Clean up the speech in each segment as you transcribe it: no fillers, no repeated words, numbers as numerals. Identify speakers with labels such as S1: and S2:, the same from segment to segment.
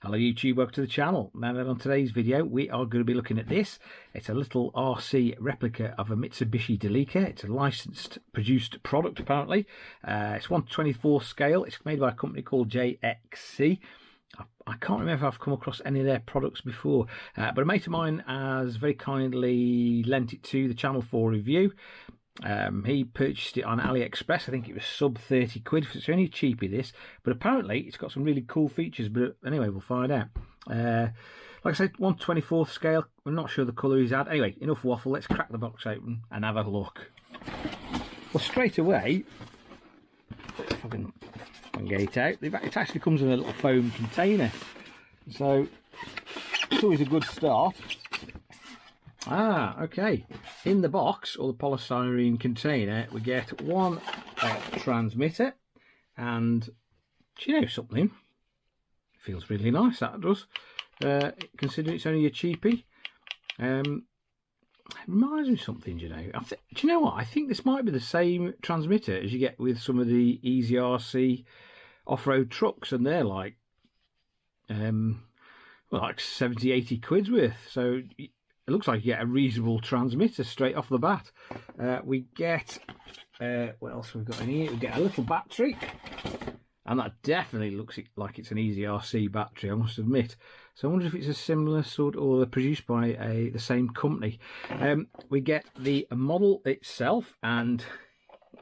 S1: Hello YouTube, welcome to the channel. Now then, on today's video we are going to be looking at this. It's a little RC replica of a Mitsubishi Delica. It's a licensed produced product apparently. It's 1/24 scale. It's made by a company called JXC. I can't remember if I've come across any of their products before, but a mate of mine has very kindly lent it to the channel for review. He purchased it on AliExpress. I think it was sub 30 quid. It's only a cheapie this, but apparently it's got some really cool features. But anyway, we'll find out. Like I said, 1/24 scale. I'm not sure the colour he's had. Anyway, enough waffle. Let's crack the box open and have a look. Well, straight away, if I can get it out, it actually comes in a little foam container, so it's always a good start. Okay. In the box, or the polystyrene container, we get one transmitter, and do you know something? It feels really nice, that does. Considering it's only a cheapie. It reminds me of something, do you know? Do you know what? I think this might be the same transmitter as you get with some of the JJRC off-road trucks, and they're like, well, like 70, 80 quid's worth. So it looks like you get a reasonable transmitter straight off the bat. We get, what else have we got in here? We get a little battery, and that definitely looks like it's an JXC battery, I must admit. So I wonder if it's a similar sort, or they're produced by the same company. We get the model itself, and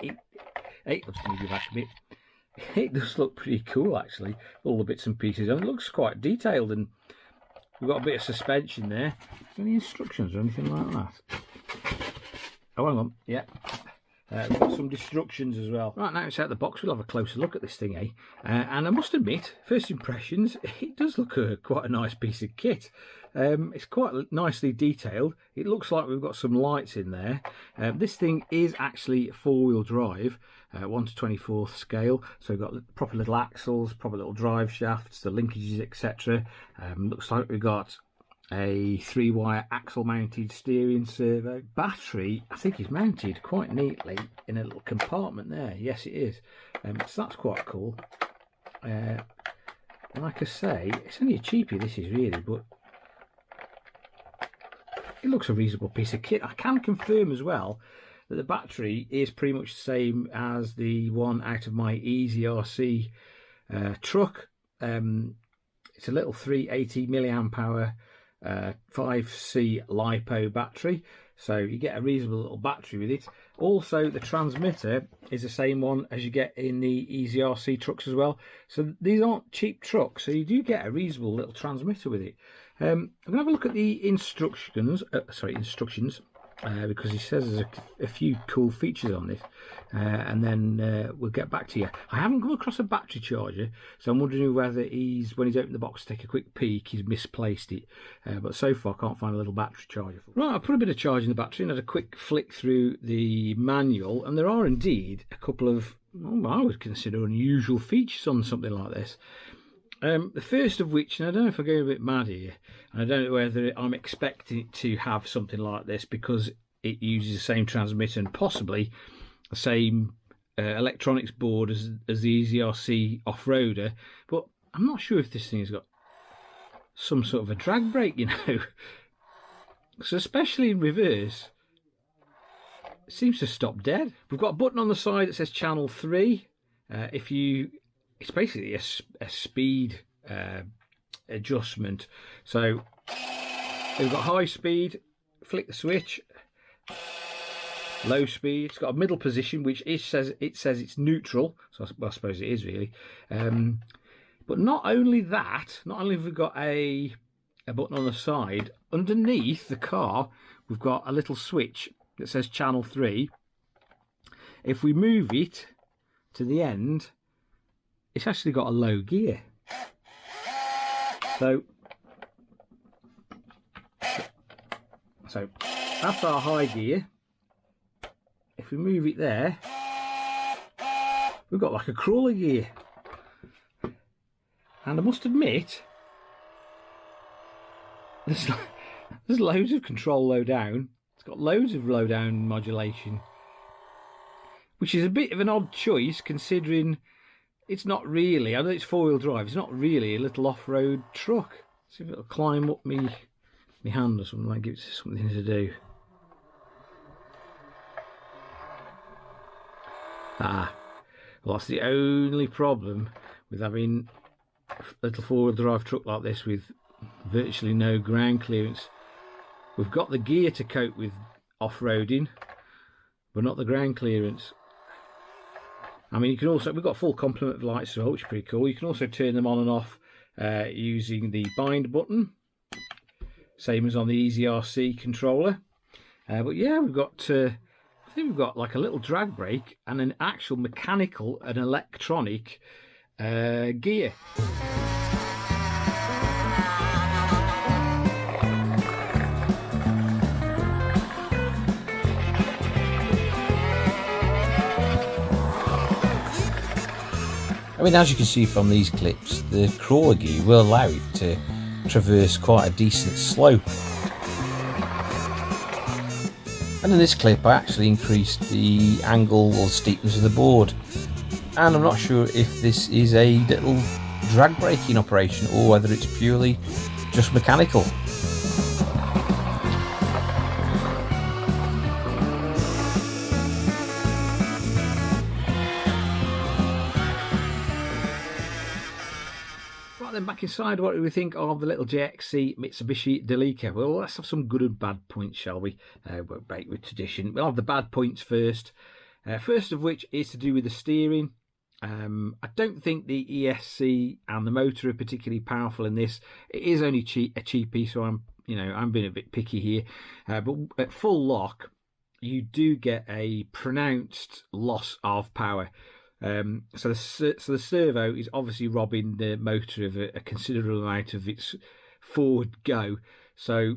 S1: let's move you back a bit. It does look pretty cool actually, all the bits and pieces. It looks quite detailed, and we've got a bit of suspension there. Any instructions or anything like that? Oh, hang on. Yeah. We've got some instructions as well. Right, now it's out of the box, we'll have a closer look at this thing, eh? And I must admit, first impressions, it does look quite a nice piece of kit. It's quite nicely detailed. It looks like we've got some lights in there. This thing is actually four-wheel drive, 1/24 scale. So we've got proper little axles, proper little drive shafts, the linkages, etc. Looks like we've got a 3-wire axle mounted steering servo. Battery, I think, is mounted quite neatly in a little compartment there. Yes, it is. So that's quite cool. And like I say, it's only a cheapie, this is really, but it looks a reasonable piece of kit. I can confirm as well that the battery is pretty much the same as the one out of my JXC truck. It's a little 380 milliamp hour 5C LiPo battery, so you get a reasonable little battery with it. Also, the transmitter is the same one as you get in the JXC trucks as well. So these aren't cheap trucks, so you do get a reasonable little transmitter with it. I'm gonna have a look at the instructions. Because he says there's a few cool features on this, and then we'll get back to you. I haven't come across a battery charger, so I'm wondering whether when he's opened the box to take a quick peek, he's misplaced it. But so far I can't find a little battery charger. Right, I put a bit of charge in the battery and had a quick flick through the manual, and there are indeed a couple of, well, I would consider unusual features on something like this. The first of which, and I don't know if I'm going a bit mad here, and I don't know whether I'm expecting it to have something like this because it uses the same transmitter and possibly the same electronics board as the JXC off-roader, but I'm not sure if this thing has got some sort of a drag brake, you know. So especially in reverse, it seems to stop dead. We've got a button on the side that says channel 3. It's basically a speed adjustment. So we've got high speed, flick the switch, low speed. It's got a middle position, which says it's neutral. So I suppose it is really. But not only that, not only have we got a button on the side, underneath the car we've got a little switch that says channel 3. If we move it to the end, it's actually got a low gear. So that's our high gear. If we move it there, we've got like a crawler gear. And I must admit, there's loads of control low down. It's got loads of low down modulation, which is a bit of an odd choice considering it's not really, I know it's four-wheel drive, it's not really a little off-road truck. See if it'll climb up me hand or something, like gives it something to do. Well, that's the only problem with having a little four-wheel drive truck like this with virtually no ground clearance. We've got the gear to cope with off-roading, but not the ground clearance. I mean, you can also, we've got full complement of lights as well, which is pretty cool. You can also turn them on and off using the bind button, same as on the JXC controller. But yeah, we've got, I think we've got like a little drag brake and an actual mechanical and electronic gear.
S2: I mean, as you can see from these clips, the crawler gear will allow it to traverse quite a decent slope. And in this clip I actually increased the angle or steepness of the board, and I'm not sure if this is a little drag braking operation or whether it's purely just mechanical.
S1: Then back inside, what do we think of the little JXC Mitsubishi Delica? Well, let's have some good and bad points, shall we? We'll break with tradition. We'll have the bad points first. First of which is to do with the steering. I don't think the ESC and the motor are particularly powerful in this. It is only a cheapie, so I'm being a bit picky here. But at full lock, you do get a pronounced loss of power. So the servo is obviously robbing the motor of a considerable amount of its forward go. So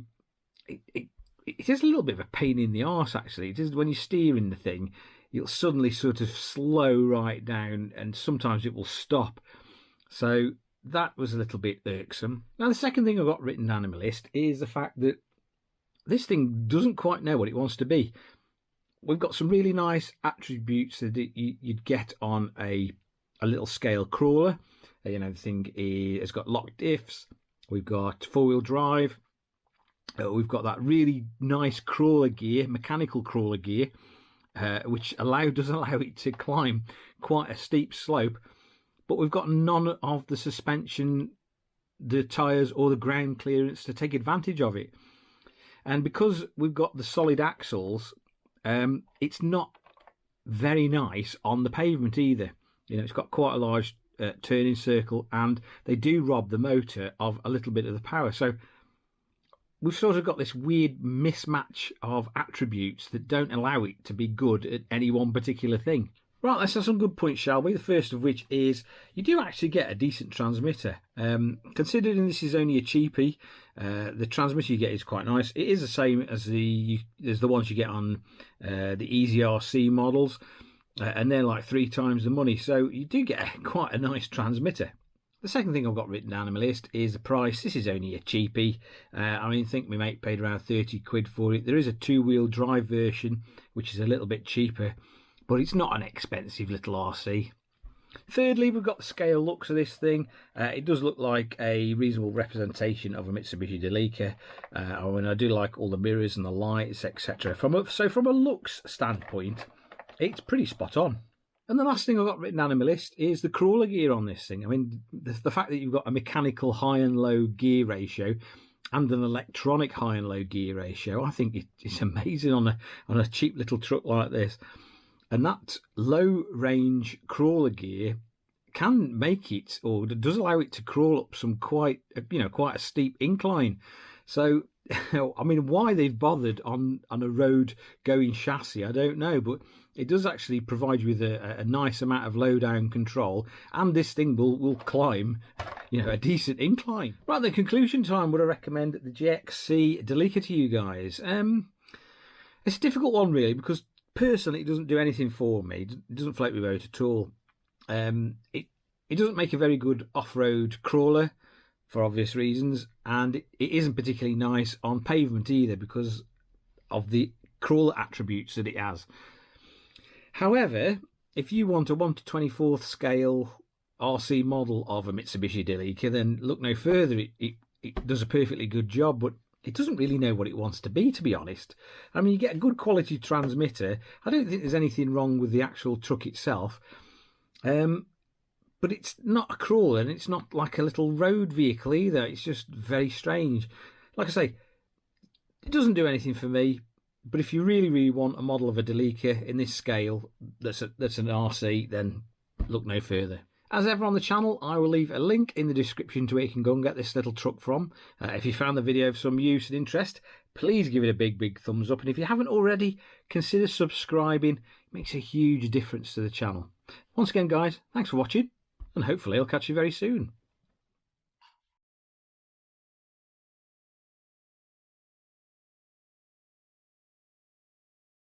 S1: it is a little bit of a pain in the arse, actually. It is when you're steering the thing, it'll suddenly sort of slow right down, and sometimes it will stop. So that was a little bit irksome. Now, the second thing I've got written down on my list is the fact that this thing doesn't quite know what it wants to be. We've got some really nice attributes that you'd get on a little scale crawler. The thing has got locked diffs. We've got four-wheel drive. We've got that really nice crawler gear, mechanical crawler gear, which does allow it to climb quite a steep slope. But we've got none of the suspension, the tyres, or the ground clearance to take advantage of it. And because we've got the solid axles, it's not very nice on the pavement either. It's got quite a large turning circle, and they do rob the motor of a little bit of the power. So we've sort of got this weird mismatch of attributes that don't allow it to be good at any one particular thing. Right, let's have some good points, shall we? The first of which is you do actually get a decent transmitter. Considering this is only a cheapie, the transmitter you get is quite nice. It is the same as the ones you get on the JJRC models, and they're like 3 times the money. So you do get quite a nice transmitter. The second thing I've got written down on my list is the price. This is only a cheapie. I think my mate paid around 30 quid for it. There is a 2-wheel drive version, which is a little bit cheaper, but it's not an expensive little RC. Thirdly, we've got the scale looks of this thing. It does look like a reasonable representation of a Mitsubishi Delica. I do like all the mirrors and the lights, etc. So from a looks standpoint, it's pretty spot on. And the last thing I've got written down on my list is the crawler gear on this thing. I mean, the fact that you've got a mechanical high and low gear ratio and an electronic high and low gear ratio, I think it's amazing on a cheap little truck like this. And that low range crawler gear can make it, or does allow it to crawl up some quite a steep incline. So, I mean, why they've bothered on a road going chassis, I don't know, but it does actually provide you with a nice amount of low down control, and this thing will climb, a decent incline. Right, the conclusion time, would I recommend the JXC Delica to you guys? It's a difficult one really, because personally, it doesn't do anything for me. It doesn't float my boat at all. It doesn't make a very good off-road crawler for obvious reasons, and it isn't particularly nice on pavement either because of the crawler attributes that it has. However, if you want a 1/24 scale RC model of a Mitsubishi Delica, then look no further. It does a perfectly good job, but it doesn't really know what it wants to be honest. I mean, you get a good quality transmitter. I don't think there's anything wrong with the actual truck itself. But it's not a crawler, and it's not like a little road vehicle either. It's just very strange. Like I say, it doesn't do anything for me. But if you really, really want a model of a Delica in this scale that's an RC, then look no further. As ever on the channel, I will leave a link in the description to where you can go and get this little truck from. If you found the video of some use and interest, please give it a big, big thumbs up. And if you haven't already, consider subscribing. It makes a huge difference to the channel. Once again, guys, thanks for watching, and hopefully I'll catch you very soon.